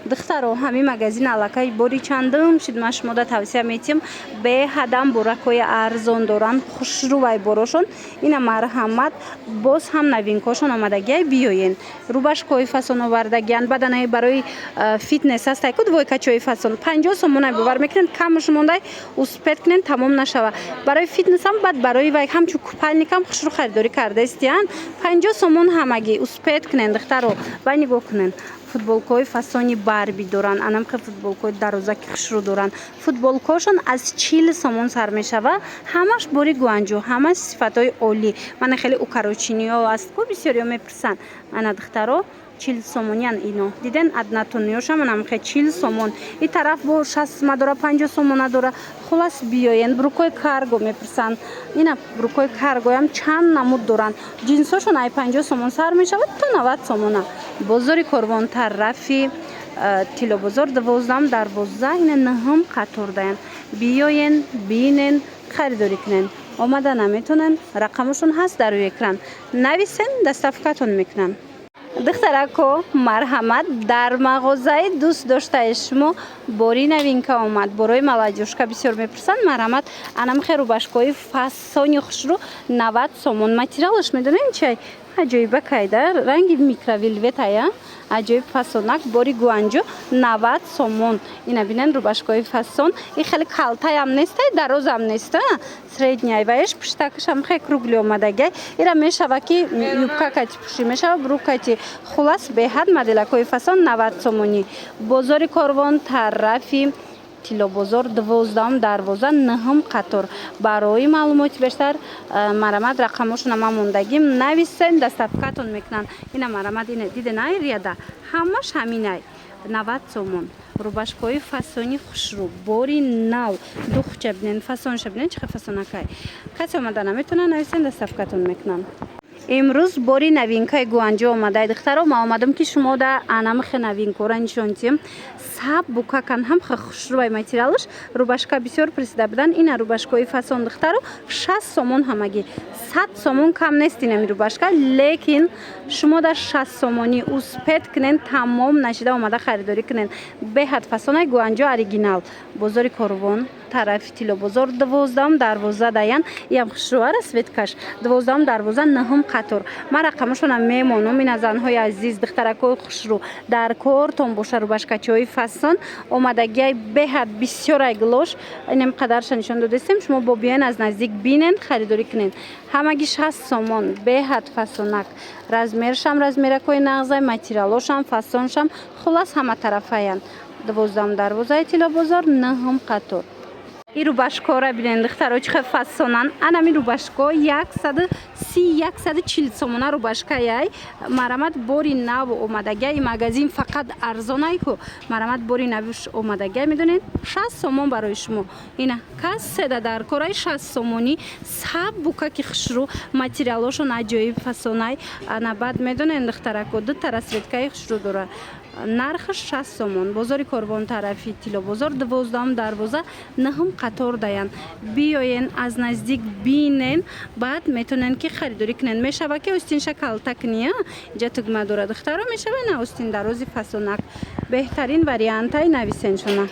духтаро ҳамин магазин аллакай бори чандум шуд ма шумода тавсия метиҳам беҳадам буракҳои арзон доранд хушрӯвай борошон ина марҳамат боз ҳам новинкашон омадагиай биёен рубашкои фасон овардагианд баданае барои фитнес ҳастай ку двойкачои фасон 50 сомонай бовар мекунанд камаш мондай успед кунен тамом нашава барои фитнесам баъд барои вай ҳамчун купальникам хушрӯ харидорӣ кардаистиян 50 сомон ҳамагӣ успед кунен духтаро вай нигоҳ кунен футболкаҳои фасони барби доранд анамқа футболкаҳои дарозаки хушрӯ доранд футболкаҳошон аз 40 сомон сар мешава ҳамаш бори гуанҷӯ ҳамаш сифатҳои олӣ мана хеле укорочениҳо аст ку бисёриҳо мепурсанд ана духтаро 40 сомонян ино диден аднатониёшам анамқа 40 сомон и тараф бо 60 дора 50 сомона дора хулас биёен брукои карго мепурсанд ина брукои каргоям чанд намуд доранд ҷинсошон ай 50 сомон сар мешавад то 90 сомона бозори корвон тарафи тилобозор 12 дарвоза ина наҳам қатор даянд биёен бинен харидорӣ кунен омада наметонен рақамашон ҳаст дар рӯи экран нависен доставкатон мекунанд духтарако марҳамат дар мағозаи дӯст доштаи шумо бори новинка омад борои маладёшка бисёр мепурсанд марҳамат анамихе рубашкои фасони хушрӯ 90 сомон материалаш медонем чай аҷоиба кайда ранги микровилветая аҷоиб фасонак бори гуанҷӯ 90 сомон ина бинен рубашкои фасон и хеле калтаям нестай дарозам неста средняй ваеш пуштакашам хе кругли омадагай ира мешава ки юбкакати пушӣ мешава брукати хулас беҳад моделакои фасон 90 сомонӣ бозори корвон тарафи тилобозор 12 дарвоза 9 қатор барои маълумоти бештар марҳамат рақамошона ма мондагим нависен доставкатон мекунанд ина марҳамат ина диденай рияда ҳамаш ҳаминай 90 сомон рубашкои фасони хушрӯ бори нав духча бинен фасонша бинен чихе фасонакай касе омада наметона нависен доставкатон мекунанд имрӯз бори новинкаи гуанҷӯ омадай духтаро ма омадам ки шумода анамихе новинкора нишон диҳам саб букакан ҳамхе хушрӯвай материалаш рубашка бисёр присида будан ина рубашкои фасон духтаро 60 сомон ҳамагӣ 100 сомон кам нест инами рубашка лекин шумода 60 сомонӣ успед кунен тамом нашида омада харидорӣ кунен беҳад фасонай гуанҷӯ оригинал бозори корвон тарафи тилобозор 12 дарвоза даян ям хушрӯара светкаш 12 дарвоза 9 қатор ма рақамашона мемонам ина занҳои азиз духтаракои хушрӯ дар кортон боша рубашкачиҳои фасон омадагиай беҳад бисёрай глош инам қадарша нишон додастем шумо бо биёен аз наздик бинен харидорӣ кунен ҳамаги 60 сомон беҳад фасонак размершам размеракои нағзай материалошам фасоншам хулас ҳама тарафаян 12 дарвозаи тилобозор 9 қатор и рубашкора бинен духтаро чихе фасонан анами рубашко 130-140 сомона рубашкаяй марҳамат бори нав омадагиай магазин фақат арзонай ку марҳамат бори навиш омадагиай медонед 60 сомон барои шумо ина касседа дар кораи 60 сомонӣ саб букаки хушрӯ материалошон аҷоиб фасонай ана баъд медонед духтарако ду тара светкаи хушрӯ дора нархаш 60 сомон бозори корвон тарафи тилобозор 12 дарвоза 9 қатор даянд биёен аз наздик бинен баъд метонен ки харидорӣ кунен мешава ки остинша калтакния ҷа тугма дора духтаро мешава на остин дарози фасонак беҳтарин вариантай нависеншона